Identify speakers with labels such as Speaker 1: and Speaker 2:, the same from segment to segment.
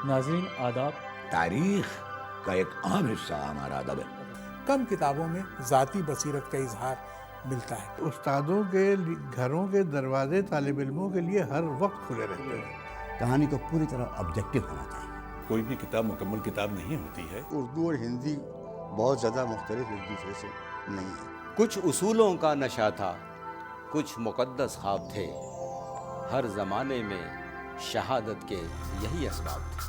Speaker 1: ناظرین آداب،
Speaker 2: تاریخ کا ایک اہم حصہ ہمارا ادب ہے۔
Speaker 3: کم کتابوں میں ذاتی بصیرت کا اظہار ملتا ہے۔
Speaker 4: استادوں کے گھروں کے دروازے طالب علموں کے لیے ہر وقت کھلے رہتے ہیں۔
Speaker 2: کہانی کو پوری طرح آبجیکٹو ہونا چاہیے۔
Speaker 5: کوئی بھی کتاب مکمل کتاب نہیں ہوتی ہے۔
Speaker 6: اردو اور ہندی بہت زیادہ مختلف ایک دوسرے سے نہیں ہیں۔
Speaker 7: کچھ اصولوں کا نشہ تھا، کچھ مقدس خواب تھے، ہر زمانے میں شہادت کے یہی اسباب تھے۔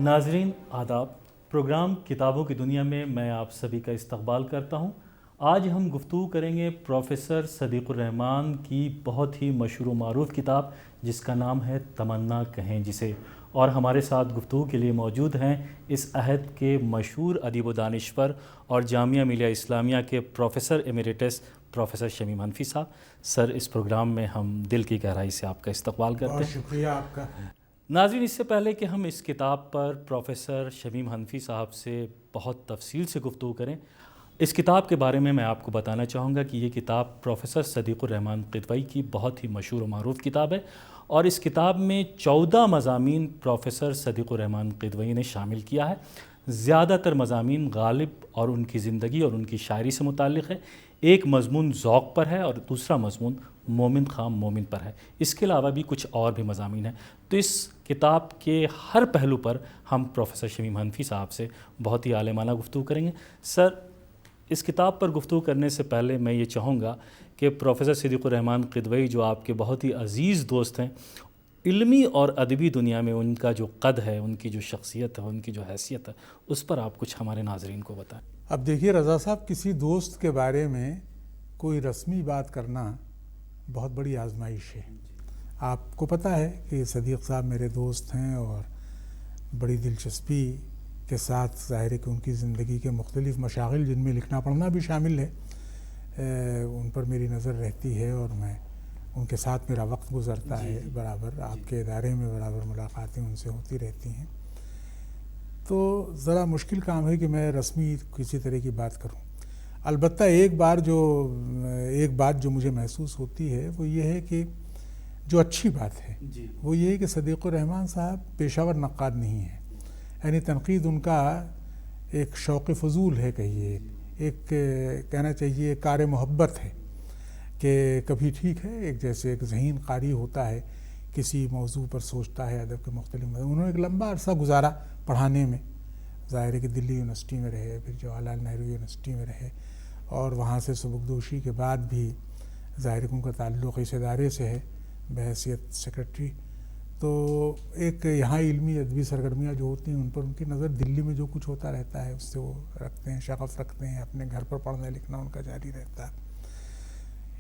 Speaker 1: ناظرین آداب، پروگرام کتابوں کی دنیا میں میں آپ سبھی کا استقبال کرتا ہوں۔ آج ہم گفتگو کریں گے پروفیسر صدیق الرحمن کی بہت ہی مشہور و معروف کتاب جس کا نام ہے تمنا کہیں جسے، اور ہمارے ساتھ گفتگو کے لیے موجود ہیں اس عہد کے مشہور ادیب و دانشور اور جامعہ ملیہ اسلامیہ کے پروفیسر ایمیریٹس پروفیسر شمیم حنفی صاحب۔ سر، اس پروگرام میں ہم دل کی گہرائی سے آپ کا استقبال کرتے ہیں۔
Speaker 3: بہت شکریہ آپ کا۔
Speaker 1: ناظرین، اس سے پہلے کہ ہم اس کتاب پر پروفیسر شمیم حنفی صاحب سے بہت تفصیل سے گفتگو کریں، اس کتاب کے بارے میں آپ کو بتانا چاہوں گا کہ یہ کتاب پروفیسر صدیق الرحمن قدوئی کی بہت ہی مشہور و معروف کتاب ہے، اور اس کتاب میں 14 مضامین پروفیسر صدیق الرحمن قدوئی نے شامل کیا ہے۔ زیادہ تر مضامین غالب اور ان کی زندگی اور ان کی شاعری سے متعلق ہے۔ ایک مضمون ذوق پر ہے اور دوسرا مضمون مومن خام مومن پر ہے۔ اس کے علاوہ بھی کچھ اور بھی مضامین ہیں۔ تو اس کتاب کے ہر پہلو پر ہم پروفیسر شمیم حنفی صاحب سے بہت ہی عالمانہ گفتگو کریں گے۔ سر، اس کتاب پر گفتگو کرنے سے پہلے میں یہ چاہوں گا کہ پروفیسر صدیق الرحمن قدوئی جو آپ کے بہت ہی عزیز دوست ہیں، علمی اور ادبی دنیا میں ان کا جو قد ہے، ان کی جو شخصیت ہے، ان کی جو حیثیت ہے، اس پر آپ کچھ ہمارے ناظرین کو بتائیں۔
Speaker 3: اب دیکھیے رضا صاحب، کسی دوست کے بارے میں کوئی رسمی بات کرنا بہت بڑی آزمائش ہے۔ آپ کو پتہ ہے کہ صدیق صاحب میرے دوست ہیں اور بڑی دلچسپی کے ساتھ ظاہر ہے کہ ان کی زندگی کے مختلف مشاغل جن میں لکھنا پڑھنا بھی شامل ہے، ان پر میری نظر رہتی ہے اور میں ان کے ساتھ میرا وقت گزرتا ہے برابر۔ آپ کے ادارے میں برابر ملاقاتیں ان سے ہوتی رہتی ہیں، تو ذرا مشکل کام ہے کہ میں رسمی کسی طرح کی بات کروں۔ البتہ ایک بات جو مجھے محسوس ہوتی ہے وہ یہ ہے کہ جو اچھی بات ہے وہ یہ ہے کہ صدیق الرحمن صاحب پیشہ ور نقاد نہیں ہیں، یعنی تنقید ان کا ایک شوق فضول ہے، کہیے ایک کہنا چاہیے کار محبت ہے کہ کبھی ٹھیک ہے، ایک جیسے ایک ذہین قاری ہوتا ہے، کسی موضوع پر سوچتا ہے، ادب کے مختلف انہوں نے ایک لمبا عرصہ گزارا پڑھانے میں، ظاہر ہے کہ دلی یونیورسٹی میں رہے، پھر جواہر لال نہرو یونیورسٹی میں رہے، اور وہاں سے سبکدوشی کے بعد بھی ظاہر ہے کہ ان کا تعلق اس ادارے سے ہے بحیثیت سیکرٹری، تو ایک یہاں علمی ادبی سرگرمیاں جو ہوتی ہیں ان پر ان کی نظر دلی میں جو کچھ ہوتا رہتا ہے اس سے وہ رکھتے ہیں، شغف رکھتے ہیں، اپنے گھر پر پڑھنا لکھنا ان کا جاری رہتا ہے۔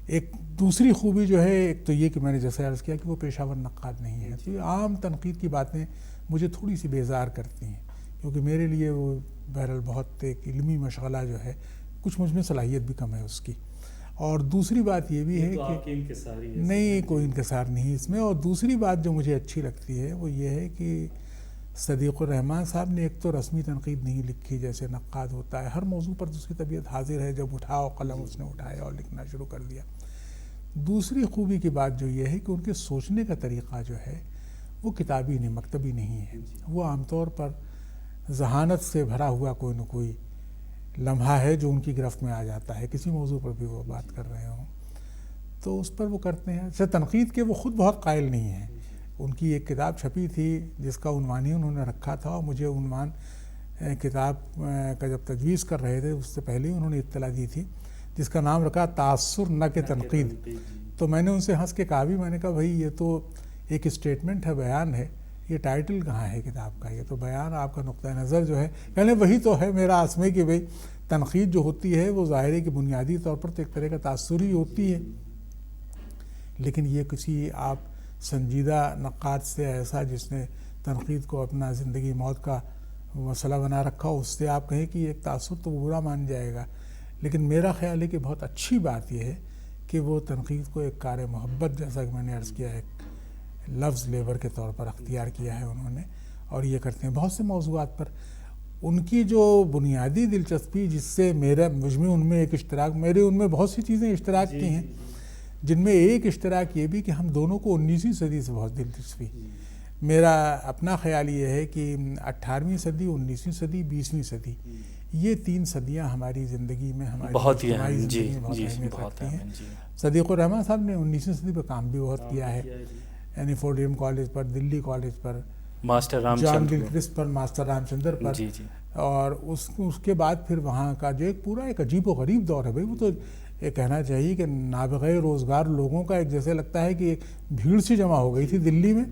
Speaker 3: ایک دوسری خوبی جو ہے ایک تو یہ کہ میں نے جیسے عرض کیا کہ وہ پیشہ ور نقاد نہیں ہے، تو یہ عام تنقید کی باتیں مجھے تھوڑی سی بیزار کرتی ہیں، کیونکہ میرے لیے وہ بہرحال بہت ایک علمی مشغلہ جو ہے، کچھ مجھ میں صلاحیت بھی کم ہے اس کی، اور دوسری بات یہ بھی ہے کہ نہیں، کوئی انکسار نہیں اس میں، اور دوسری بات جو مجھے اچھی لگتی ہے وہ یہ ہے کہ صدیق الرحمن صاحب نے ایک تو رسمی تنقید نہیں لکھی جیسے نقاد ہوتا ہے، ہر موضوع پر اس کی طبیعت حاضر ہے، جب اٹھاؤ قلم اس نے اٹھایا اور لکھنا شروع کر دیا۔ دوسری خوبی کی بات جو یہ ہے کہ ان کے سوچنے کا طریقہ جو ہے وہ کتابی نہیں، مکتبی نہیں ہے، وہ عام طور پر ذہانت سے بھرا ہوا کوئی نہ کوئی لمحہ ہے جو ان کی گرفت میں آ جاتا ہے، کسی موضوع پر بھی وہ بات کر رہے ہوں تو اس پر وہ کرتے ہیں۔ اچھا، تنقید کے وہ خود بہت قائل نہیں ہیں۔ ان کی ایک کتاب چھپی تھی جس کا عنوان ہی انہوں نے رکھا تھا، اور مجھے عنوان کتاب کا جب تجویز کر رہے تھے اس سے پہلے انہوں نے اطلاع دی تھی، جس کا نام رکھا تاثر نہ کہ تنقید۔ تو میں نے ان سے ہنس کے کہا بھی، میں نے کہا بھائی یہ تو ایک اسٹیٹمنٹ ہے، بیان ہے، یہ ٹائٹل کہاں ہے کتاب کا، یہ تو بیان آپ کا نقطہ نظر جو ہے، کہنے وہی تو ہے میرا عصمے کہ بھائی تنقید جو ہوتی ہے وہ ظاہر ہے کہ بنیادی طور پر تو ایک طرح کا تاثر ہی ہوتی ہے، لیکن یہ کسی آپ سنجیدہ نقاد سے ایسا جس نے تنقید کو اپنا زندگی موت کا مسئلہ بنا رکھا ہو، اس سے آپ کہیں کہ ایک تاثر تو وہ برا مان جائے گا، لیکن میرا خیال ہے کہ بہت اچھی بات یہ ہے کہ وہ تنقید کو ایک کار محبت، جیسا کہ میں نے عرض کیا، ایک لفظ لیبر کے طور پر اختیار کیا ہے انہوں نے، اور یہ کرتے ہیں بہت سے موضوعات پر۔ ان کی جو بنیادی دلچسپی جس سے مجھ میں ان میں ایک اشتراک، میرے ان میں بہت سی چیزیں اشتراک کی ہیں، جن میں ایک اشتراک یہ بھی کہ ہم دونوں کو 19ویں صدی سے بہت دلچسپی. میرا اپنا خیال یہ ہے کہ 18ویں صدی، 19ویں صدی، 20ویں صدی، یہ 3 صدیاں ہماری زندگی میں، ہماری
Speaker 1: بہت ہی
Speaker 3: اجتماعی
Speaker 1: اہم.
Speaker 3: زندگی میں بہت
Speaker 1: جی
Speaker 3: اہمیت
Speaker 1: بہت
Speaker 3: رکھتی
Speaker 1: اہم.
Speaker 3: ہیں.
Speaker 1: جی
Speaker 3: صدیق الرحمن صاحب نے 19ویں صدی پہ کام بھی بہت کیا ہے، یعنی فورڈیم کالج پر، دلی کالج پر،
Speaker 1: ماسٹر رام
Speaker 3: جان
Speaker 1: چندر.
Speaker 3: گلکرسٹ پر، ماسٹر رام چندر پر.
Speaker 1: جی جی
Speaker 3: اور اس کے بعد پھر وہاں کا جو ایک پورا ایک عجیب و غریب دور ہے بھائی. وہ تو یہ کہنا چاہیے کہ نابغہ روزگار لوگوں کا ایک جیسے لگتا ہے کہ ایک بھیڑ سی جمع ہو گئی تھی دلی میں.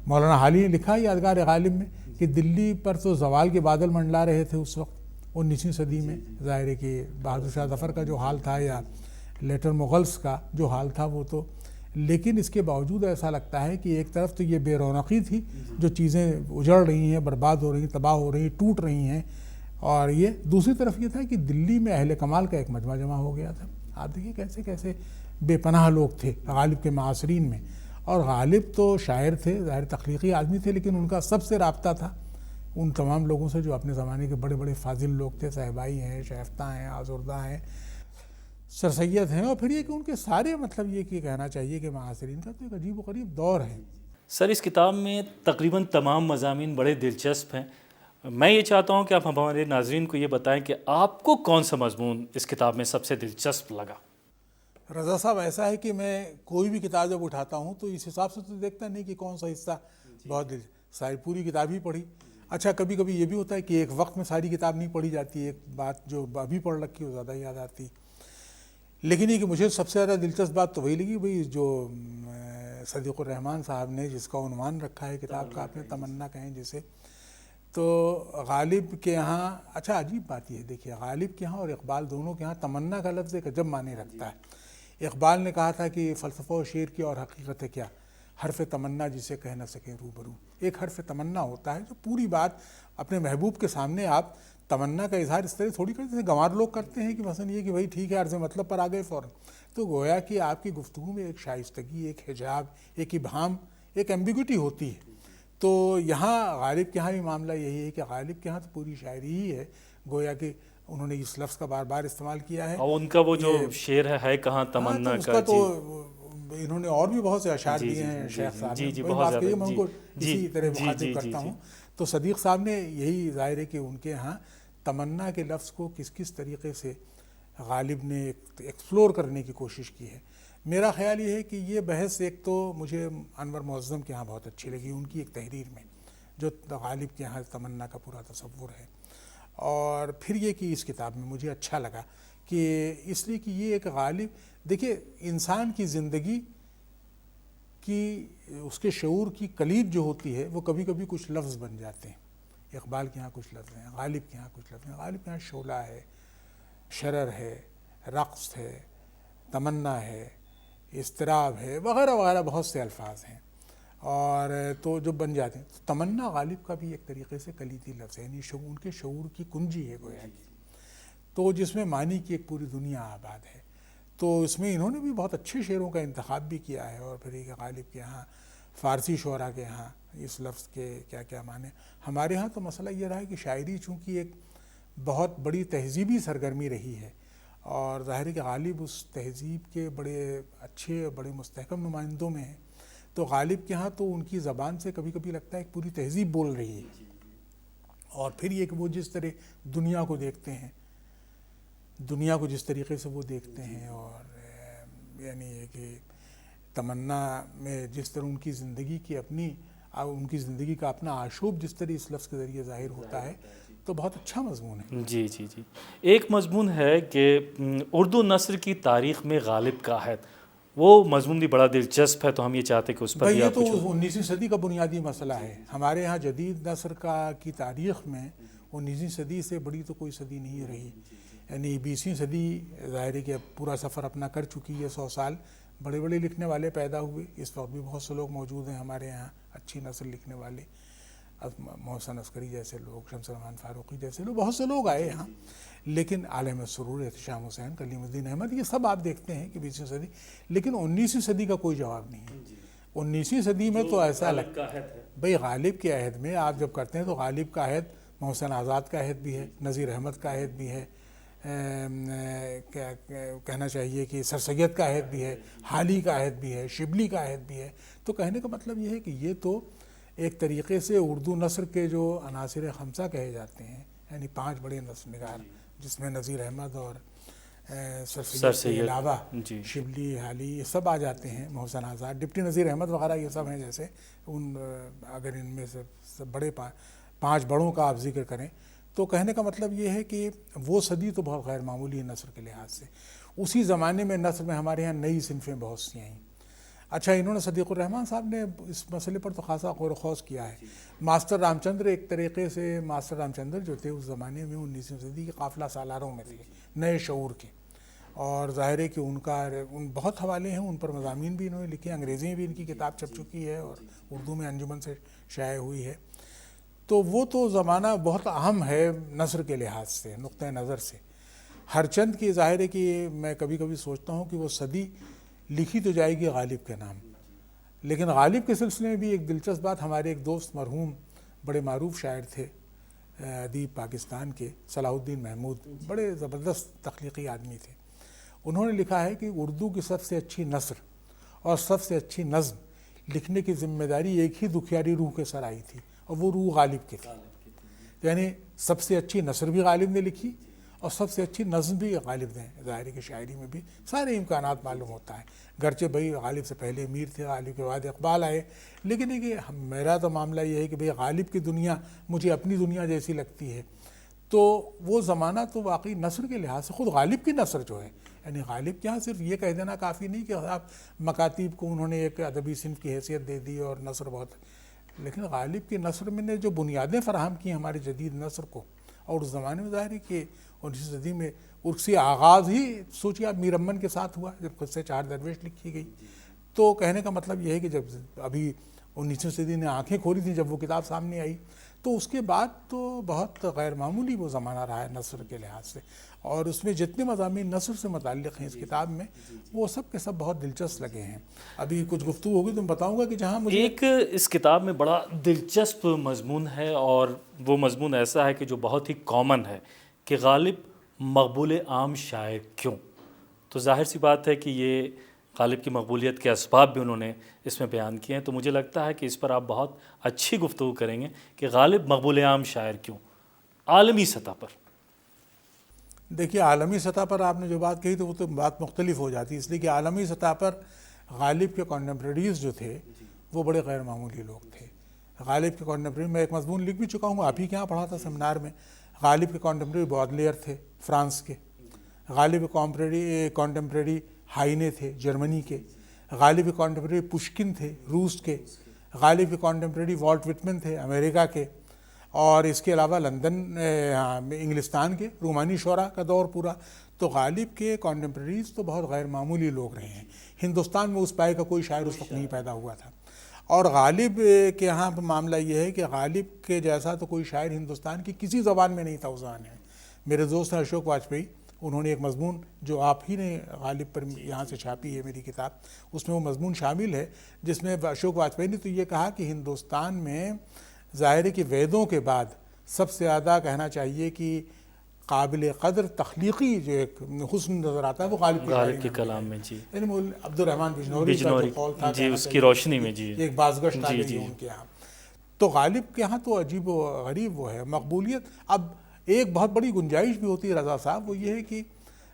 Speaker 3: مولانا حالی نے لکھا یادگار غالب میں کہ دلی پر تو زوال کے بادل منڈلا رہے تھے اس وقت 19ویں صدی میں. ظاہر ہے کہ بہادر شاہ ظفر کا جو حال تھا یا لیٹر مغلس کا جو حال تھا وہ تو، لیکن اس کے باوجود ایسا لگتا ہے کہ ایک طرف تو یہ بے رونقی تھی، جو چیزیں اجڑ رہی ہیں، برباد ہو رہی ہیں، تباہ ہو رہی ہیں، ٹوٹ رہی ہیں، اور یہ دوسری طرف یہ تھا کہ دلی میں اہل کمال کا ایک مجمع جمع ہو گیا تھا. آپ دیکھیے کیسے کیسے بے پناہ لوگ تھے غالب کے معاصرین میں. اور غالب تو شاعر تھے، ظاہر تخلیقی آدمی تھے، لیکن ان کا سب سے رابطہ تھا ان تمام لوگوں سے جو اپنے زمانے کے بڑے بڑے فاضل لوگ تھے. صاحبائی ہیں، شائفتہ ہیں، آزردہ ہیں، سر سید ہیں. اور پھر یہ کہ ان کے سارے مطلب یہ کہ کہنا چاہیے کہ معاصرین کا تو ایک عجیب و غریب دور ہے.
Speaker 1: سر اس کتاب میں تقریباً تمام مضامین بڑے دلچسپ ہیں. میں یہ چاہتا ہوں کہ آپ ہمارے ناظرین کو یہ بتائیں کہ آپ کو کون سا مضمون اس کتاب میں سب سے دلچسپ لگا؟
Speaker 3: رضا صاحب ایسا ہے کہ میں کوئی بھی کتاب جب اٹھاتا ہوں تو اس حساب سے تو دیکھتا نہیں کہ کون سا حصہ بہت ساری پوری کتاب ہی پڑھی. اچھا کبھی کبھی یہ بھی ہوتا ہے کہ ایک وقت میں ساری کتاب نہیں پڑھی جاتی، ایک بات جو ابھی پڑھ رکھی وہ زیادہ یاد آتی. لیکن یہ کہ مجھے سب سے زیادہ دلچسپ بات تو وہی لگی بھئی جو صدیق الرحمن صاحب نے جس کا عنوان رکھا ہے کتاب کا، آپ نے تمنا کہیں جسے، تو غالب کے یہاں اچھا عجیب بات یہ دیکھیے، غالب کے یہاں اور اقبال دونوں کے یہاں تمنا کا لفظ ایک عجب معنی رکھتا ہے. اقبال نے کہا تھا کہ فلسفہ و شعر کی اور حقیقت ہے کیا، حرف تمنا جسے کہہ نہ سکیں روبرو. ایک حرف تمنا ہوتا ہے جو پوری بات اپنے محبوب کے سامنے آپ تمنا کا اظہار اس طرح تھوڑی کرتے جیسے گنوار لوگ کرتے ہیں کہ مثلا یہ کہ بھائی ٹھیک ہے عرض مطلب پر آ گئے فوراً. تو گویا کہ آپ کی گفتگو میں ایک شائستگی، ایک حجاب، ایک ابہام، ایک ایمبیگوٹی ہوتی ہے. تو یہاں غالب کے یہاں بھی معاملہ یہی ہے کہ غالب کے یہاں تو پوری شاعری ہی ہے، گویا کہ انہوں نے اس لفظ کا بار بار استعمال کیا ہے.
Speaker 1: اور ان کا وہ جو شعر ہے کہاں تمنا
Speaker 3: اس
Speaker 1: کا،
Speaker 3: تو انہوں نے اور بھی بہت سے اشعار دیے ہیں شیخ صاحب نے.
Speaker 1: بہت زیادہ.
Speaker 3: میں ان کو اسی طرح مخاطب کرتا ہوں. تو صدیق صاحب نے یہی ظاہر ہے کہ ان کے ہاں تمنا کے لفظ کو کس کس طریقے سے غالب نے ایکسپلور کرنے کی کوشش کی ہے. میرا خیال یہ ہے کہ یہ بحث ایک تو مجھے انور معظم کے ہاں بہت اچھی لگی، ان کی ایک تحریر میں جو غالب کے ہاں تمنا کا پورا تصور ہے. اور پھر یہ کہ اس کتاب میں مجھے اچھا لگا کہ اس لیے کہ یہ ایک غالب دیکھیے انسان کی زندگی کی اس کے شعور کی کلید جو ہوتی ہے وہ کبھی کبھی کچھ لفظ بن جاتے ہیں. اقبال کے ہاں کچھ لفظ ہیں، غالب کے ہاں کچھ لفظ ہیں. غالب کے ہاں شعلہ ہے، شرر ہے، رقص ہے، تمنا ہے، اضطراب ہے، وغیرہ وغیرہ بہت سے الفاظ ہیں اور تو جو بن جاتے ہیں. تمنا غالب کا بھی ایک طریقے سے کلیدی لفظ ہے، یعنی ان کے شعور کی کنجی ہے گویا کی، تو جس میں معنی کی ایک پوری دنیا آباد ہے. تو اس میں انہوں نے بھی بہت اچھے شعروں کا انتخاب بھی کیا ہے. اور پھر یہ غالب کے ہاں فارسی شعراء کے ہاں اس لفظ کے کیا کیا معنی. ہمارے ہاں تو مسئلہ یہ رہا ہے کہ شاعری چونکہ ایک بہت بڑی تہذیبی سرگرمی رہی ہے اور ظاہر ہے کہ غالب اس تہذیب کے بڑے اچھے بڑے مستحکم نمائندوں میں ہیں. تو غالب کے ہاں تو ان کی زبان سے کبھی کبھی لگتا ہے ایک پوری تہذیب بول رہی ہے. اور پھر یہ کہ وہ جس طرح دنیا کو دیکھتے ہیں، دنیا کو جس طریقے سے وہ دیکھتے ہیں، اور یعنی یہ کہ تمنا میں جس طرح ان کی زندگی کی اپنی ان کی زندگی کا اپنا آشوب جس طرح اس لفظ کے ذریعے ظاہر ہوتا ہے، تو بہت اچھا مضمون ہے.
Speaker 1: جی جی جی. ایک مضمون ہے کہ اردو نثر کی تاریخ میں غالب کا عہد، وہ مضمون بھی بڑا دلچسپ ہے، تو ہم یہ چاہتے ہیں کہ اس پر بھی
Speaker 3: یہ
Speaker 1: آپ
Speaker 3: تو
Speaker 1: کچھ
Speaker 3: 19ویں صدی کا بنیادی مسئلہ ہے. ہمارے ہاں جدید نثر کی تاریخ میں 19ویں صدی سے بڑی تو کوئی صدی نہیں رہی. یعنی 20ویں صدی ظاہر ہے کہ پورا سفر اپنا کر چکی ہے. 100 سال بڑے بڑے لکھنے والے پیدا ہوئے. اس وقت بھی بہت سے لوگ موجود ہیں ہمارے یہاں اچھی نثر لکھنے والے، محسن عسکری جیسے لوگ، شمس الرحمن فاروقی جیسے لوگ، بہت سے لوگ آئے یہاں. لیکن عالم سرور، احتشام حسین، کلیم الدین احمد، یہ سب آپ دیکھتے ہیں کہ 20ویں صدی. لیکن 19ویں صدی کا کوئی جواب نہیں ہے. 19ویں صدی میں تو ایسا لگتا ہے بھئی غالب کے عہد میں آپ جب کرتے ہیں تو غالب کا عہد محسن آزاد کا عہد بھی ہے، نذیر احمد کا عہد بھی ہے، کہنا چاہیے کہ سر سید کا عہد بھی ہے، حالی کا عہد بھی ہے، شبلی کا عہد بھی ہے. تو کہنے کا مطلب یہ ہے کہ یہ تو ایک طریقے سے اردو نثر کے جو عناصر خمسہ کہے جاتے ہیں، یعنی 5 بڑے نثر نگار جس میں نذیر احمد اور سر سید کے علاوہ شبلی، حالی یہ سب آ جاتے ہیں، محسن آزاد، ڈپٹی نذیر احمد وغیرہ یہ سب ہیں. جیسے اگر ان میں سے بڑے 5 بڑوں کا آپ ذکر کریں تو کہنے کا مطلب یہ ہے کہ وہ صدی تو بہت غیر معمولی ہے نثر کے لحاظ سے. اسی زمانے میں نثر میں ہمارے ہاں نئی صنفیں بہت سی آئیں. اچھا، انہوں نے صدیق الرحمن صاحب نے اس مسئلے پر تو خاصا غور و خوض کیا ہے. ماسٹر رام چندر ایک طریقے سے، ماسٹر رام چندر جو تھے اس زمانے میں 19ویں صدی کے قافلہ سالاروں میں تھے، نئے شعور کے. اور ظاہر ہے کہ ان بہت حوالے ہیں، ان پر مضامین بھی انہوں نے لکھے، انگریزی میں بھی ان کی کتاب چھپ چکی ہے اور اردو میں انجمن سے شائع ہوئی ہے. تو وہ تو زمانہ بہت اہم ہے نثر کے لحاظ سے، نقطہ نظر سے. ہر چند کی ظاہر ہے کہ میں کبھی کبھی سوچتا ہوں کہ وہ صدی لکھی تو جائے گی غالب کے نام، لیکن غالب کے سلسلے میں بھی ایک دلچسپ بات، ہمارے ایک دوست مرحوم بڑے معروف شاعر تھے ادیب پاکستان کے، صلاح الدین محمود، بڑے زبردست تخلیقی آدمی تھے. انہوں نے لکھا ہے کہ اردو کی سب سے اچھی نثر اور سب سے اچھی نظم لکھنے کی ذمہ داری ایک ہی دکھیاری روح کے سر آئی تھی، اور وہ روح غالب کی تھی. یعنی سب سے اچھی نثر بھی غالب نے لکھی اور سب سے اچھی نظم بھی غالب نے. ظاہر کی شاعری میں بھی سارے امکانات معلوم ہوتا ہے، گرچہ بھائی غالب سے پہلے امیر تھے، غالب کے بعد اقبال آئے، لیکن یہ کہ میرا تو معاملہ یہ ہے کہ بھئی غالب کی دنیا مجھے اپنی دنیا جیسی لگتی ہے. تو وہ زمانہ تو واقعی نثر کے لحاظ سے، خود غالب کی نثر جو ہے، یعنی غالب کے یہاں صرف یہ کہہ دینا کافی نہیں کہ آپ مکاتیب کو انہوں نے ایک ادبی صنف کی حیثیت دے دی اور نثر بہت، لیکن غالب کی نثر میں نے جو بنیادیں فراہم کی ہمارے جدید نثر کو، اور اس زمانے میں ظاہر ہے کہ 19ویں صدی میں اس سے آغاز ہی سوچیے آپ میر امن کے ساتھ ہوا جب خود سے 4 درویش لکھی گئی. تو کہنے کا مطلب یہ ہے کہ جب ابھی 19ویں صدی نے آنکھیں کھولی تھیں جب وہ کتاب سامنے آئی، تو اس کے بعد تو بہت غیر معمولی وہ زمانہ رہا ہے نثر کے لحاظ سے. اور اس میں جتنے مضامین نثر سے متعلق ہیں اس کتاب میں، وہ سب کے سب بہت دلچسپ لگے ہیں. ابھی کچھ گفتگو ہوگی تو میں بتاؤں گا کہ جہاں مجھے
Speaker 1: ایک اس کتاب میں بڑا دلچسپ مضمون ہے، اور وہ مضمون ایسا ہے کہ جو بہت ہی کامن ہے کہ غالب مقبول عام شاعر کیوں. تو ظاہر سی بات ہے کہ یہ غالب کی مقبولیت کے اسباب بھی انہوں نے اس میں بیان کیے ہیں. تو مجھے لگتا ہے کہ اس پر آپ بہت اچھی گفتگو کریں گے کہ غالب مقبول عام شاعر کیوں عالمی سطح پر.
Speaker 3: دیکھیے، عالمی سطح پر آپ نے جو بات کہی تو وہ تو بات مختلف ہو جاتی ہے، اس لیے کہ عالمی سطح پر غالب کے کانٹمپریریز جو تھے وہ بڑے غیر معمولی لوگ تھے. غالب کے کانٹمپریری میں ایک مضمون لکھ بھی چکا ہوں، آپ ہی کے یہاں پڑھا تھا سیمینار میں. غالب کے کانٹمپریری بودلیئر تھے فرانس کے، غالب کے کانٹمپریری ہائینے تھے جرمنی کے، غالب کے کانٹمپریری پشکن تھے روس کے، غالب کے کانٹمپریری والٹ وٹمن تھے امریکہ کے، اور اس کے علاوہ لندن انگلستان کے رومانی شعراء کا دور پورا. تو غالب کے کانٹمپریریز تو بہت غیر معمولی لوگ رہے ہیں. ہندوستان میں اس پائے کا کوئی شاعر اس وقت نہیں پیدا ہوا تھا. اور غالب کے یہاں پر معاملہ یہ ہے کہ غالب کے جیسا تو کوئی شاعر ہندوستان کی کسی زبان میں نہیں تھا اس زمانے میں. میرے دوست ہیں اشوک واجپئی، انہوں نے ایک مضمون جو آپ ہی نے غالب پر یہاں سے چھاپی ہے میری کتاب، اس میں وہ مضمون شامل ہے جس میں اشوک واجپئی نے تو یہ کہا کہ ہندوستان میں ظاہر ہے کہ ویدوں کے بعد سب سے زیادہ کہنا چاہیے کہ قابل قدر تخلیقی جو ایک حسن نظر آتا ہے وہ غالب
Speaker 1: کے کلام میں. جی،
Speaker 3: یعنی عبد الرحمن بجنوری کا جو قول تھا
Speaker 1: جی، اس کی روشنی میں جی
Speaker 3: ایک بازگشت آ گئی ان کے یہاں. تو غالب کے یہاں تو عجیب و غریب وہ ہے مقبولیت. اب ایک بہت بڑی گنجائش بھی ہوتی ہے رضا صاحب، وہ یہ ہے کہ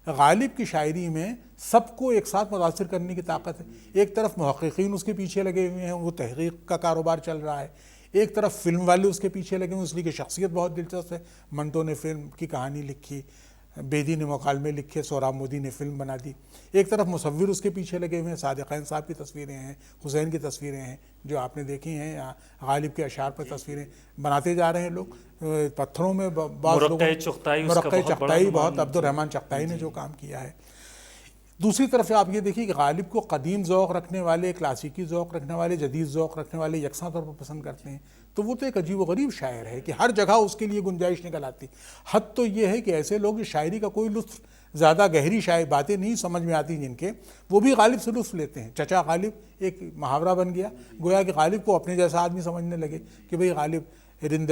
Speaker 3: غالب کی شاعری میں سب کو ایک ساتھ متاثر کرنے کی طاقت ہے. ایک طرف محققین اس کے پیچھے لگے ہوئے ہیں، وہ تحقیق کا کاروبار چل رہا ہے، ایک طرف فلم والے اس کے پیچھے لگے ہوئے، اس لیے کہ شخصیت بہت دلچسپ ہے. منٹو نے فلم کی کہانی لکھی، بیدی نے مکالمے لکھے، سہراب مودی نے فلم بنا دی. ایک طرف مصور اس کے پیچھے لگے ہوئے ہیں، صادقین صاحب کی تصویریں ہیں، حسین کی تصویریں ہیں جو آپ نے دیکھی ہیں، یا غالب کے اشعار پر تصویریں بناتے جا رہے ہیں لوگ. پتھروں میں
Speaker 1: مرقع
Speaker 3: چغتائی بہت عبد الرحمن چغتائی نے جو کام کیا ہے. دوسری طرف آپ یہ دیکھیے کہ غالب کو قدیم ذوق رکھنے والے، کلاسیکی ذوق رکھنے والے، جدید ذوق رکھنے والے یکساں طور پر پسند کرتے ہیں. تو وہ تو ایک عجیب و غریب شاعر ہے کہ ہر جگہ اس کے لیے گنجائش نکل آتی. حد تو یہ ہے کہ ایسے لوگ جو شاعری کا کوئی لطف، زیادہ گہری باتیں نہیں سمجھ میں آتی جن کے، وہ بھی غالب سے لطف لیتے ہیں. چچا غالب ایک محاورہ بن گیا، گویا کہ غالب کو اپنے جیسا آدمی سمجھنے لگے کہ بھئی غالب رند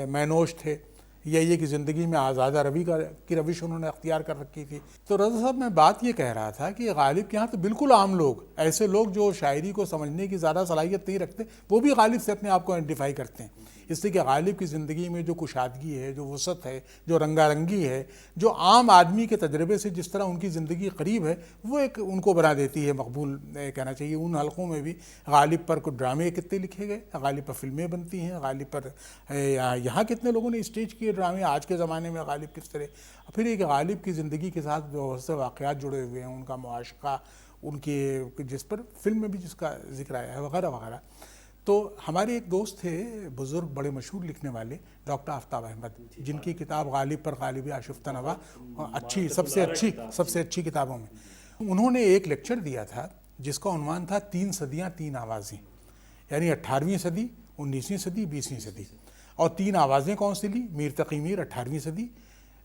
Speaker 3: مینوش تھے، یا یہ کہ زندگی میں آزادہ روی کی روش انہوں نے اختیار کر رکھی تھی. تو رضا صاحب میں بات یہ کہہ رہا تھا کہ غالب کے ہاں تو بالکل عام لوگ، ایسے لوگ جو شاعری کو سمجھنے کی زیادہ صلاحیت نہیں رکھتے، وہ بھی غالب سے اپنے آپ کو آئیڈینٹیفائی کرتے ہیں. اس لیے کہ غالب کی زندگی میں جو کشادگی ہے، جو وسعت ہے، جو رنگا رنگی ہے، جو عام آدمی کے تجربے سے جس طرح ان کی زندگی قریب ہے، وہ ایک ان کو بنا دیتی ہے مقبول کہنا چاہیے. ان حلقوں میں بھی غالب پر کچھ ڈرامے کتنے لکھے گئے، غالب پر فلمیں بنتی ہیں، غالب پر یہاں کتنے لوگوں نے اسٹیج کیے ڈرامے، آج کے زمانے میں غالب کس طرح. پھر ایک غالب کی زندگی کے ساتھ بہت سے واقعات جڑے ہوئے ہیں، ان کا معاشقہ، ان کے جس پر فلم میں بھی جس کا ذکر آیا ہے، وغیرہ وغیرہ. تو ہمارے ایک دوست تھے بزرگ، بڑے مشہور لکھنے والے، ڈاکٹر آفتاب احمد، جن کی کتاب غالب پر غالب آشفتہ نوا اچھی، سب سے اچھی کتابوں میں. انہوں نے ایک لیکچر دیا تھا جس کا عنوان تھا 3 صدیاں 3 آوازیں، یعنی 18ویں صدی، 19ویں صدی، 20ویں صدی. اور 3 آوازیں کون سی لی؟ میر تقی میر 18ویں صدی،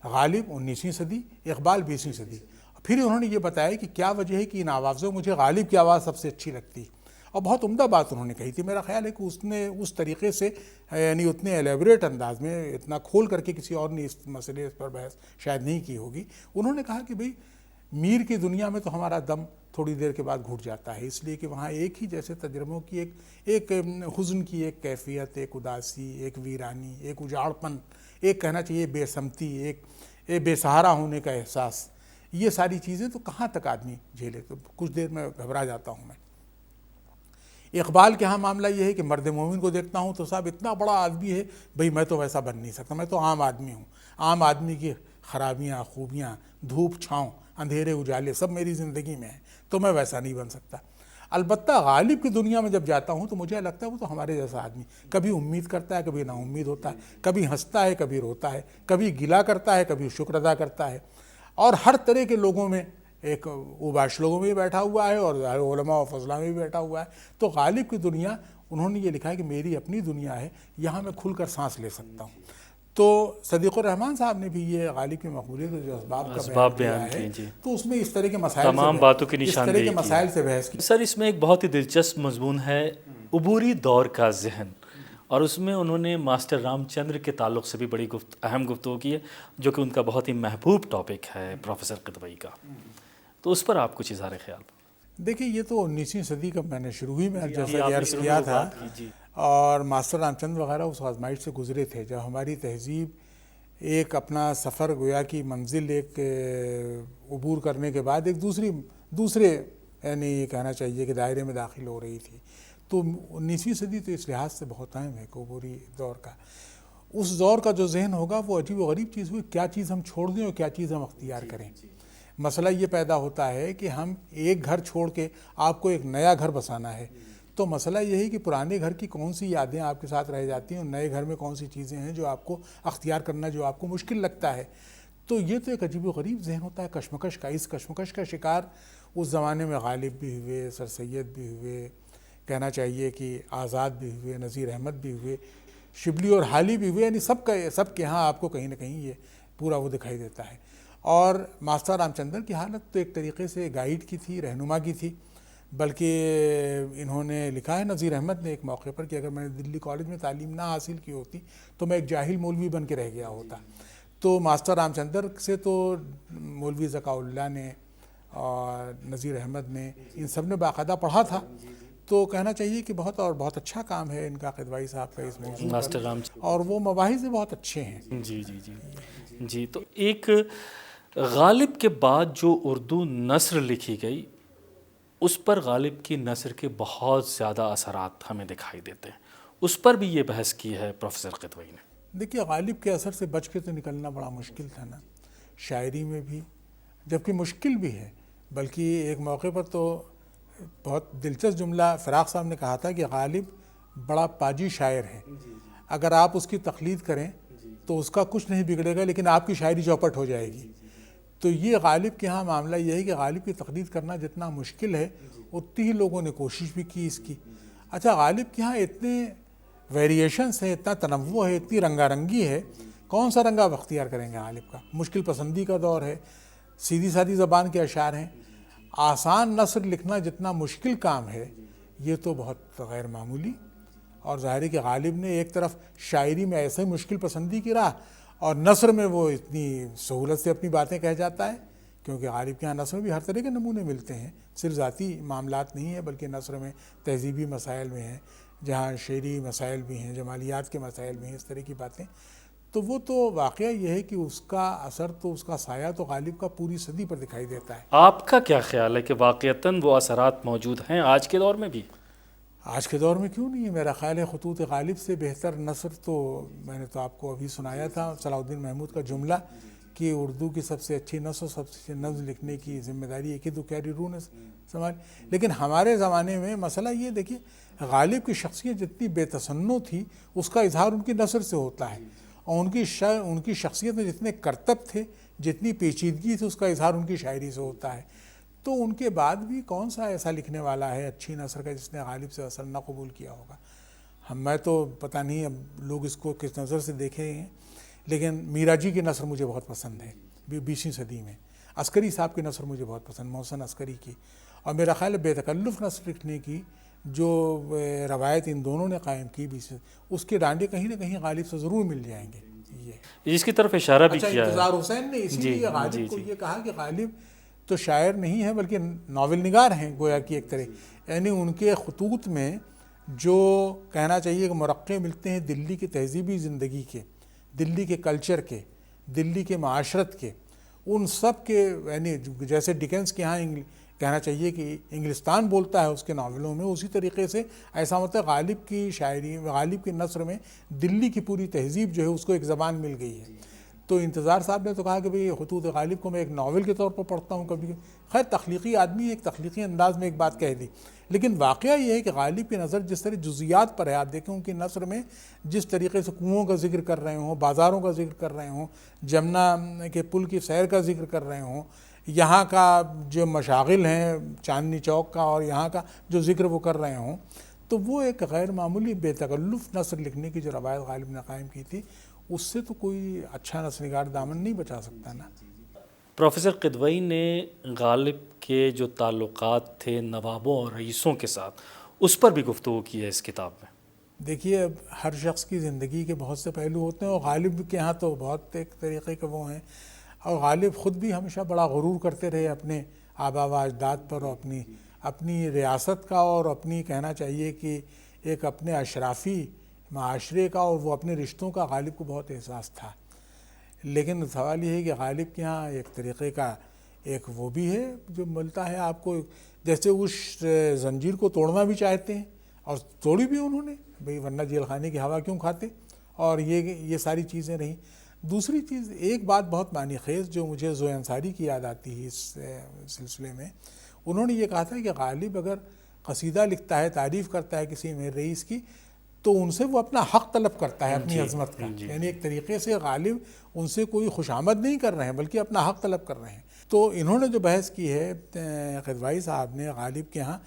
Speaker 3: غالب 19ویں صدی، اقبال 20ویں صدی. پھر انہوں نے یہ بتایا کہ کیا وجہ ہے کہ ان آوازوں مجھے غالب کی آواز سب سے اچھی لگتی. اور بہت عمدہ بات انہوں نے کہی تھی. میرا خیال ہے کہ اس نے اس طریقے سے، یعنی اتنے ایلیبریٹ انداز میں، اتنا کھول کر کے کسی اور نے اس مسئلے پر بحث شاید نہیں کی ہوگی. انہوں نے کہا کہ بھئی میر کی دنیا میں تو ہمارا دم تھوڑی دیر کے بعد گھٹ جاتا ہے، اس لیے کہ وہاں ایک ہی جیسے تجربوں کی ایک حزن کی ایک کیفیت، ایک اداسی، ایک ویرانی، ایک اجاڑپن، ایک کہنا چاہیے بے سمتی، ایک بے سہارا ہونے کا احساس، یہ ساری چیزیں تو کہاں تک آدمی جھیلے. تو کچھ دیر میں گھبرا جاتا ہوں میں. اقبال کے ہاں معاملہ یہ ہے کہ مرد مومن کو دیکھتا ہوں تو صاحب اتنا بڑا آدمی ہے، بھئی میں تو ویسا بن نہیں سکتا، میں تو عام آدمی ہوں. عام آدمی کی خرابیاں، خوبیاں، دھوپ چھاؤں، اندھیرے اجالے سب میری زندگی میں ہیں، تو میں ویسا نہیں بن سکتا. البتہ غالب کی دنیا میں جب جاتا ہوں تو مجھے لگتا ہے وہ تو ہمارے جیسا آدمی، کبھی امید کرتا ہے، کبھی نا امید ہوتا ہے، کبھی ہنستا ہے، کبھی روتا ہے، کبھی گلہ کرتا ہے، کبھی شکر ادا کرتا ہے. اور ہر طرح کے لوگوں میں، ایک اوباش لوگوں میں بھی بیٹھا ہوا ہے اور علماء و فضلاء میں بھی بیٹھا ہوا ہے. تو غالب کی دنیا، انہوں نے یہ لکھا ہے کہ میری اپنی دنیا ہے، یہاں میں کھل کر سانس لے سکتا ہوں. تو صدیق الرحمن صاحب نے بھی یہ غالب کی مقبولیت جو اسباب بیان کیا ہے، تو اس میں اس طرح کے مسائل،
Speaker 1: تمام باتوں کی نشاندہی کی.
Speaker 3: مسائل سے بحث کی.
Speaker 1: سر اس میں ایک بہت ہی دلچسپ مضمون ہے عبوری دور کا ذہن، اور اس میں انہوں نے ماسٹر رام چندر کے تعلق سے بھی بڑی اہم گفتگو کی ہے، جو کہ ان کا بہت ہی محبوب ٹاپک ہے پروفیسر قدوئی کا. تو اس پر آپ کچھ اظہار خیال.
Speaker 3: دیکھیں یہ تو 19ویں صدی کا میں نے شروع ہی میں جیسا کہ عرض کیا تھا، اور ماسٹر رام چندر وغیرہ اس آزمائش سے گزرے تھے جب ہماری تہذیب ایک اپنا سفر گویا کی منزل ایک عبور کرنے کے بعد ایک دوسرے یعنی یہ کہنا چاہیے کہ دائرے میں داخل ہو رہی تھی. تو 19ویں صدی تو اس لحاظ سے بہت اہم ہے کہ عبوری دور کا، اس دور کا جو ذہن ہوگا وہ عجیب و غریب چیز ہوئی، کیا چیز ہم چھوڑ دیں اور کیا چیز ہم اختیار کریں. مسئلہ یہ پیدا ہوتا ہے کہ ہم ایک گھر چھوڑ کے آپ کو ایک نیا گھر بسانا ہے. تو مسئلہ یہ ہے کہ پرانے گھر کی کون سی یادیں آپ کے ساتھ رہ جاتی ہیں اور نئے گھر میں کون سی چیزیں ہیں جو آپ کو اختیار کرنا، جو آپ کو مشکل لگتا ہے. تو یہ تو ایک عجیب و غریب ذہن ہوتا ہے کشمکش کا. اس کشمکش کا شکار اس زمانے میں غالب بھی ہوئے، سر سید بھی ہوئے، کہنا چاہیے کہ آزاد بھی ہوئے، نذیر احمد بھی ہوئے، شبلی اور حالی بھی ہوئے. یعنی سب کے ہاں آپ کو کہیں نہ کہیں یہ پورا وہ دکھائی دیتا ہے. اور ماسٹر رام چندر کی حالت تو ایک طریقے سے گائیڈ کی تھی، رہنما کی تھی. بلکہ انہوں نے لکھا ہے نذیر احمد نے ایک موقع پر کہ اگر میں نے دلی کالج میں تعلیم نہ حاصل کی ہوتی تو میں ایک جاہل مولوی بن کے رہ گیا ہوتا. تو ماسٹر رام چندر سے تو مولوی ذکاء اللہ نے اور نذیر احمد نے، ان سب نے باقاعدہ پڑھا تھا. تو کہنا چاہیے کہ بہت اچھا کام ہے ان کا، قدوئی صاحب کا اس موضوع
Speaker 1: ماسٹر رام،
Speaker 3: اور وہ مباحث بہت اچھے ہیں.
Speaker 1: جی جی جی جی. تو ایک غالب کے بعد جو اردو نثر لکھی گئی، اس پر غالب کی نثر کے بہت زیادہ اثرات ہمیں دکھائی دیتے ہیں. اس پر بھی یہ بحث کی ہے پروفیسر قدوئی نے.
Speaker 3: دیکھیے غالب کے اثر سے بچ کے تو نکلنا بڑا مشکل تھا نا، شاعری میں بھی، جبکہ مشکل بھی ہے. بلکہ ایک موقع پر تو بہت دلچسپ جملہ فراق صاحب نے کہا تھا کہ غالب بڑا پاجی شاعر ہے، اگر آپ اس کی تقلید کریں تو اس کا کچھ نہیں بگڑے گا، لیکن آپ کی شاعری چوپٹ ہو جائے گی. تو یہ غالب کے ہاں معاملہ یہ ہے کہ غالب کی تقلید کرنا جتنا مشکل ہے اتنی ہی لوگوں نے کوشش بھی کی اس کی. اچھا غالب کے ہاں اتنے ویریشنس ہیں، اتنا تنوع ہے، اتنی رنگا رنگی ہے، کون سا رنگ آپ اختیار کریں گے غالب کا؟ مشکل پسندی کا دور ہے، سیدھی سادھی زبان کے اشعار ہیں. آسان نثر لکھنا جتنا مشکل کام ہے یہ تو بہت غیر معمولی. اور ظاہر ہے کہ غالب نے ایک طرف شاعری میں ایسے مشکل پسندی کی راہ، اور نثر میں وہ اتنی سہولت سے اپنی باتیں کہہ جاتا ہے، کیونکہ غالب کے یہاں نثر میں بھی ہر طرح کے نمونے ملتے ہیں، صرف ذاتی معاملات نہیں ہیں بلکہ نثر میں تہذیبی مسائل بھی ہیں، جہاں شعری مسائل بھی ہیں، جمالیات کے مسائل بھی ہیں، اس طرح کی باتیں. تو وہ تو واقعہ یہ ہے کہ اس کا اثر تو اس کا سایہ تو غالب کا پوری صدی پر دکھائی دیتا ہے.
Speaker 1: آپ کا کیا خیال ہے کہ واقعتاً وہ اثرات موجود ہیں آج کے دور میں بھی؟
Speaker 3: آج کے دور میں کیوں نہیں ہے؟ میرا خیال ہے خطوط غالب سے بہتر نثر تو میں نے تو آپ کو ابھی سنایا تھا صلاح الدین محمود کا جملہ کہ اردو کی سب سے اچھی نثر سب سے نظم لکھنے کی ذمہ داری ایک ہی تو کیری روح نے سنبھالی. لیکن ہمارے زمانے میں مسئلہ یہ دیکھیے، غالب کی شخصیت جتنی بے تصنع تھی اس کا اظہار ان کی نثر سے ہوتا ہے، اور ان کی شخصیت میں جتنے کرتب تھے، جتنی پیچیدگی تھی، اس کا اظہار ان کی شاعری سے ہوتا ہے. تو ان کے بعد بھی کون سا ایسا لکھنے والا ہے اچھی نثر کا جس نے غالب سے اثر نہ قبول کیا ہوگا؟ میں تو پتہ نہیں اب لوگ اس کو کس نظر سے دیکھے ہیں، لیکن میرا جی کی نثر مجھے بہت پسند ہے 20ویں صدی میں. عسکری صاحب کی نثر مجھے بہت پسند، محسن عسکری کی. اور میرا خیال ہے بے تکلف نثر لکھنے کی جو روایت ان دونوں نے قائم کی اس کے ڈانڈے کہیں نہ کہیں غالب سے ضرور مل جائیں گے. یہ
Speaker 1: اس کی طرف اشارہ بھی
Speaker 3: اچھا
Speaker 1: کیا ہے.
Speaker 3: انتظار حسین نے اسی لیے غالب کو یہ کہا کہ غالب تو شاعر نہیں ہے بلکہ ناول نگار ہیں گویا کی ایک طرح. یعنی ان کے خطوط میں جو کہنا چاہیے کہ مرقع ملتے ہیں دلی کی تہذیبی زندگی کے، دلی کے کلچر کے، دلی کے معاشرت کے، ان سب کے، یعنی جیسے ڈکنس کے ہاں کہنا چاہیے کہ انگلستان بولتا ہے اس کے ناولوں میں، اسی طریقے سے ایسا مطلب غالب کی شاعری، غالب کی نثر میں دلی کی پوری تہذیب جو ہے اس کو ایک زبان مل گئی ہے. تو انتظار صاحب نے تو کہا کہ بھئی خطوط غالب کو میں ایک ناول کے طور پر پڑھتا ہوں کبھی. خیر تخلیقی آدمی ایک تخلیقی انداز میں ایک بات کہہ دی، لیکن واقعہ یہ ہے کہ غالب کی نظر جس طرح جزیات پر ہے، آپ دیکھیں ان کی نثر میں جس طریقے سے کنوؤں کا ذکر کر رہے ہوں، بازاروں کا ذکر کر رہے ہوں، جمنا کے پل کی سیر کا ذکر کر رہے ہوں، یہاں کا جو مشاغل ہیں چاندنی چوک کا اور یہاں کا جو ذکر وہ کر رہے ہوں، تو وہ ایک غیر معمولی بے تکلف نثر لکھنے کی جو روایت غالب نے قائم کی تھی، اس سے تو کوئی اچھا نثر نگار دامن نہیں بچا سکتا نا.
Speaker 1: پروفیسر قدوئی نے غالب کے جو تعلقات تھے نوابوں اور رئیسوں کے ساتھ، اس پر بھی گفتگو کی ہے اس کتاب میں.
Speaker 3: دیکھیے اب ہر شخص کی زندگی کے بہت سے پہلو ہوتے ہیں، اور غالب کے ہاں تو بہت ایک طریقے کے وہ ہیں، اور غالب خود بھی ہمیشہ بڑا غرور کرتے رہے اپنے آبا و اجداد پر، اور اپنی ریاست کا، اور اپنی کہنا چاہیے کہ ایک اپنے اشرافی معاشرے کا اور وہ اپنے رشتوں کا غالب کو بہت احساس تھا. لیکن سوال یہ ہے کہ غالب کے ہاں ایک طریقے کا ایک وہ بھی ہے جو ملتا ہے آپ کو، جیسے اس زنجیر کو توڑنا بھی چاہتے ہیں اور توڑی بھی انہوں نے، بھئی ورنہ جیل خانے کی ہوا کیوں کھاتے، اور یہ ساری چیزیں رہیں. دوسری چیز ایک بات بہت معنی خیز جو مجھے ضوء انصاری کی یاد آتی ہے اس سلسلے میں، انہوں نے یہ کہا تھا کہ غالب اگر قصیدہ لکھتا ہے، تعریف کرتا ہے کسی میر رئیس کی، تو ان سے وہ اپنا حق طلب کرتا ہے اپنی عظمت کا. یعنی ایک طریقے سے غالب ان سے کوئی خوش آمد نہیں کر رہے ہیں بلکہ اپنا حق طلب کر رہے ہیں. تو انہوں نے جو بحث کی ہے قدوئی صاحب نے غالب کے ہاں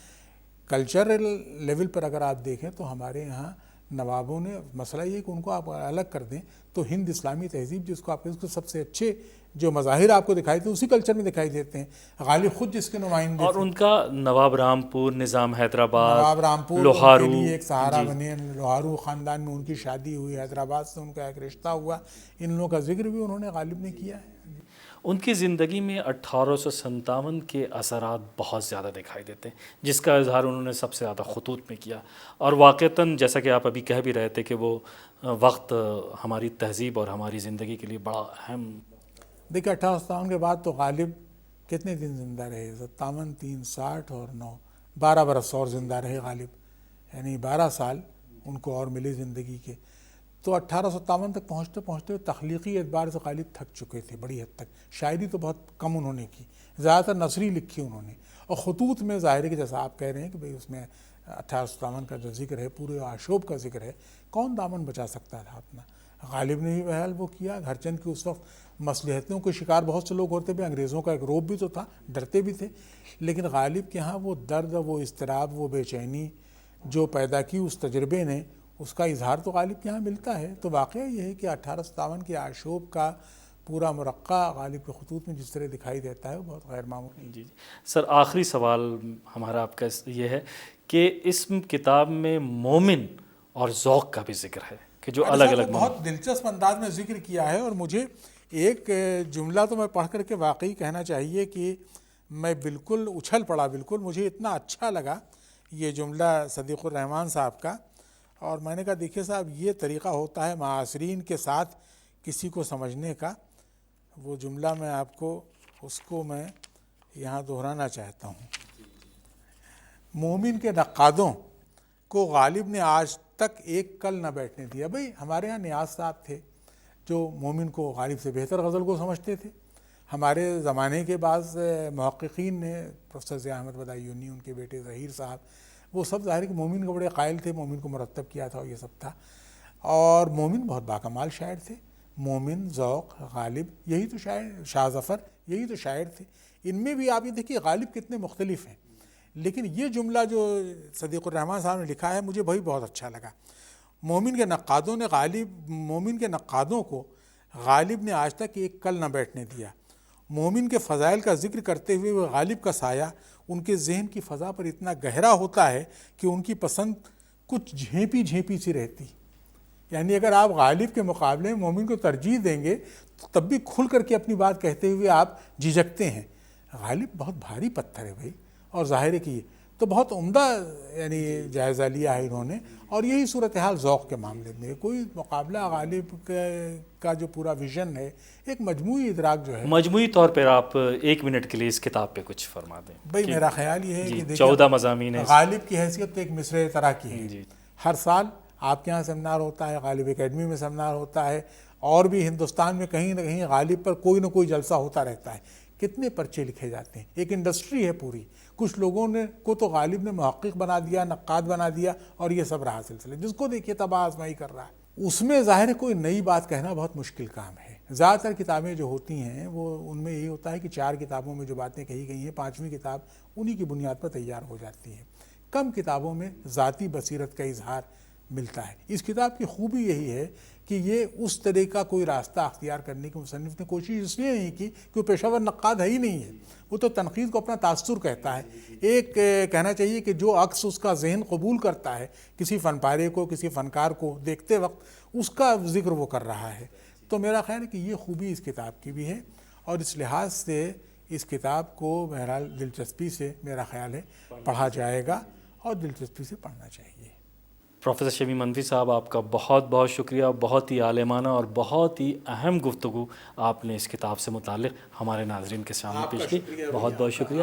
Speaker 3: کلچرل لیول پر اگر آپ دیکھیں تو ہمارے یہاں نوابوں نے، مسئلہ یہ کہ ان کو آپ الگ کر دیں تو ہند اسلامی تہذیب جس کو آپ اس کے سب سے اچھے جو مظاہر آپ کو دکھائی دیتے ہیں اسی کلچر میں دکھائی دیتے ہیں. غالب خود جس کے نمائندے
Speaker 1: اور ان کا نواب رامپور، نظام حیدرآباد،
Speaker 3: نواب رامپور
Speaker 1: لوہارو
Speaker 3: کے لیے ایک سہارا بنے. لوہارو خاندان میں ان کی شادی ہوئی، حیدرآباد سے ان کا ایک رشتہ ہوا، ان لوگوں کا ذکر بھی انہوں نے غالب نے کیا ہے.
Speaker 1: ان کی زندگی میں 1857 کے اثرات بہت زیادہ دکھائی دیتے ہیں، جس کا اظہار انہوں نے سب سے زیادہ خطوط میں کیا. اور واقعتاً جیسا کہ آپ ابھی کہہ بھی رہے تھے کہ وہ وقت ہماری تہذیب اور ہماری زندگی کے لیے بڑا اہم.
Speaker 3: دیکھیں 1857 کے بعد تو غالب کتنے دن زندہ رہے؟ 57، 3، 60 اور 9، 12 برس اور زندہ رہے غالب، یعنی 12 سال ان کو اور ملے زندگی کے. تو 1857 تک پہنچتے پہنچتے تخلیقی اعتبار سے غالب تھک چکے تھے بڑی حد تک. شاعری تو بہت کم انہوں نے کی، زیادہ تر نثری لکھی انہوں نے. اور خطوط میں ظاہر ہے کہ جیسا آپ کہہ رہے ہیں کہ بھئی اس میں 1857 کا جو ذکر ہے، پورے آشوب کا ذکر ہے، کون دامن بچا سکتا تھا اپنا؟ غالب نے بھی بہرحال وہ کیا. گھرچند کی اس وقت مصلحتوں کے شکار بہت سے لوگ ہوتے تھے، انگریزوں کا ایک روب بھی تو تھا، ڈرتے بھی تھے، لیکن غالب کے ہاں وہ درد، وہ اضطراب، وہ بے چینی جو پیدا کی اس تجربے نے، اس کا اظہار تو غالب کے ہاں ملتا ہے. تو واقعہ یہ ہے کہ 1857 کے آشوب کا پورا مرقع غالب کے خطوط میں جس طرح دکھائی دیتا ہے وہ بہت غیر معمولی.
Speaker 1: جی سر، آخری سوال ہمارا آپ کا یہ ہے کہ اس کتاب میں مومن اور ذوق کا بھی ذکر ہے. کہ جو
Speaker 3: ڈاکٹر
Speaker 1: الگ
Speaker 3: صاحب
Speaker 1: الگ
Speaker 3: کو بہت دلچسپ انداز میں ذکر کیا ہے، اور مجھے ایک جملہ تو میں پڑھ کر کے واقعی کہنا چاہیے کہ میں بالکل اچھل پڑا، بالکل مجھے اتنا اچھا لگا یہ جملہ صدیق الرحمن صاحب کا، اور میں نے کہا دیکھیے صاحب یہ طریقہ ہوتا ہے معاصرین کے ساتھ کسی کو سمجھنے کا۔ وہ جملہ میں آپ کو اس کو میں یہاں دہرانا چاہتا ہوں۔ مومن کے نقادوں کو غالب نے آج تک ایک کل نہ بیٹھنے دیا۔ بھئی ہمارے ہاں نیاز صاحب تھے جو مومن کو غالب سے بہتر غزل کو سمجھتے تھے۔ ہمارے زمانے کے بعض محققین نے، پروفیسر ضیاء احمد بادیونی، ان کے بیٹے ظہیر صاحب، وہ سب ظاہر کہ مومن کو بڑے قائل تھے، مومن کو مرتب کیا تھا اور یہ سب تھا، اور مومن بہت باکمال شاعر تھے۔ مومن، ذوق، غالب، یہی تو شاعر، شاہ ظفر، یہی تو شاعر تھے۔ ان میں بھی آپ یہ دیکھیے غالب کتنے مختلف ہیں، لیکن یہ جملہ جو صدیق الرحمن صاحب نے لکھا ہے مجھے بھائی بہت اچھا لگا۔ مومن کے نقادوں کو غالب نے آج تک ایک کل نہ بیٹھنے دیا۔ مومن کے فضائل کا ذکر کرتے ہوئے وہ غالب کا سایہ ان کے ذہن کی فضا پر اتنا گہرا ہوتا ہے کہ ان کی پسند کچھ جھیپی سی رہتی۔ یعنی اگر آپ غالب کے مقابلے میں مومن کو ترجیح دیں گے تو تب بھی کھل کر کے اپنی بات کہتے ہوئے آپ جھجکتے ہیں۔ غالب بہت بھاری پتھر ہے بھائی، اور ظاہر ہے کہ تو بہت عمدہ یعنی جائزہ لیا ہے انہوں نے، اور یہی صورتحال ذوق کے معاملے میں۔ کوئی مقابلہ غالب کا جو پورا ویژن ہے، ایک مجموعی ادراک جو ہے،
Speaker 1: مجموعی طور پر آپ 1 منٹ کے لیے اس کتاب پہ کچھ فرما دیں۔
Speaker 3: بھائی میرا خیال یہ ہے کہ دیکھیں
Speaker 1: 14 مضامین ہیں۔
Speaker 3: غالب کی حیثیت تو ایک مصرع طرح کی ہے۔
Speaker 1: جی۔
Speaker 3: ہر سال آپ کے یہاں سیمینار ہوتا ہے، غالب اکیڈمی میں سیمینار ہوتا ہے، اور بھی ہندوستان میں کہیں نہ کہیں غالب پر کوئی نہ کوئی جلسہ ہوتا رہتا ہے۔ کتنے پرچے لکھے جاتے ہیں، ایک انڈسٹری ہے پوری۔ کچھ لوگوں کو تو غالب نے محقق بنا دیا، نقاد بنا دیا، اور یہ سب رہا سلسلہ، جس کو دیکھیے تباہ آزمائی کر رہا ہے۔ اس میں ظاہر ہے کوئی نئی بات کہنا بہت مشکل کام ہے۔ زیادہ تر کتابیں جو ہوتی ہیں وہ ان میں یہی ہوتا ہے کہ 4 کتابوں میں جو باتیں کہی گئی ہیں، 5ویں کتاب انہی کی بنیاد پر تیار ہو جاتی ہے۔ کم کتابوں میں ذاتی بصیرت کا اظہار ملتا ہے۔ اس کتاب کی خوبی یہی ہے کہ یہ اس طرح کا کوئی راستہ اختیار کرنے کی مصنف نے کوشش اس لیے نہیں کی کہ وہ پیشہ ور نقاد ہے ہی نہیں ہے، وہ تو تنقید کو اپنا تاثر کہتا ہے۔ ایک کہنا چاہیے کہ جو عکس اس کا ذہن قبول کرتا ہے کسی فن پارے کو، کسی فنکار کو دیکھتے وقت، اس کا ذکر وہ کر رہا ہے۔ تو میرا خیال ہے کہ یہ خوبی اس کتاب کی بھی ہے، اور اس لحاظ سے اس کتاب کو بہرحال دلچسپی سے میرا خیال ہے پڑھا جائے گا، اور دلچسپی سے پڑھنا چاہیے۔
Speaker 1: پروفیسر شمیم حنفی صاحب، آپ کا بہت بہت شکریہ، بہت ہی عالمانہ اور بہت ہی اہم گفتگو آپ نے اس کتاب سے متعلق ہمارے ناظرین کے سامنے پیش کی۔ بہت بہت شکریہ۔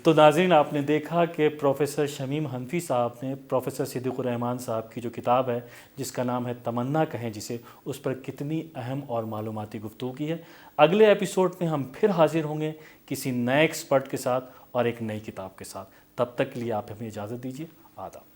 Speaker 1: تو ناظرین، آپ نے دیکھا کہ پروفیسر شمیم حنفی صاحب نے پروفیسر صدیق الرحمن صاحب کی جو کتاب ہے جس کا نام ہے تمنا کہیں جسے، اس پر کتنی اہم اور معلوماتی گفتگو کی ہے۔ اگلے ایپیسوڈ میں ہم پھر حاضر ہوں گے کسی نئے ایکسپرٹ کے ساتھ اور ایک نئی کتاب کے ساتھ۔ تب تک کے لیے آپ ہمیں اجازت دیجیے۔ آداب۔